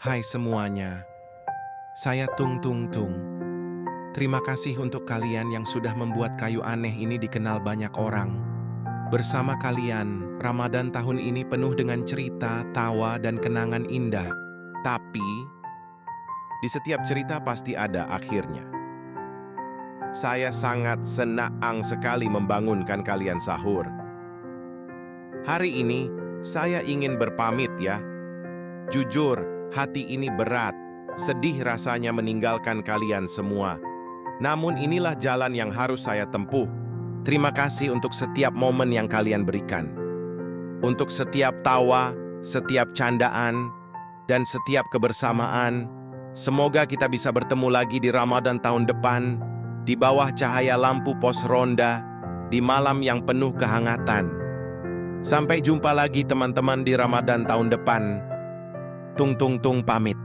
Hai semuanya, saya Tung Tung Tung. Terima kasih untuk kalian yang sudah membuat kayu aneh ini dikenal banyak orang. Bersama kalian, Ramadan tahun ini penuh dengan cerita, tawa, dan kenangan indah. Tapi, di setiap cerita pasti ada akhirnya. Saya sangat senang sekali membangunkan kalian sahur. Hari ini, saya ingin berpamit ya. Jujur, hati ini berat, sedih rasanya meninggalkan kalian semua. Namun inilah jalan yang harus saya tempuh. Terima kasih untuk setiap momen yang kalian berikan. Untuk setiap tawa, setiap candaan, dan setiap kebersamaan. Semoga kita bisa bertemu lagi di Ramadan tahun depan, di bawah cahaya lampu pos ronda, di malam yang penuh kehangatan. Sampai jumpa lagi teman-teman di Ramadan tahun depan. Tung Tung Tung pamit.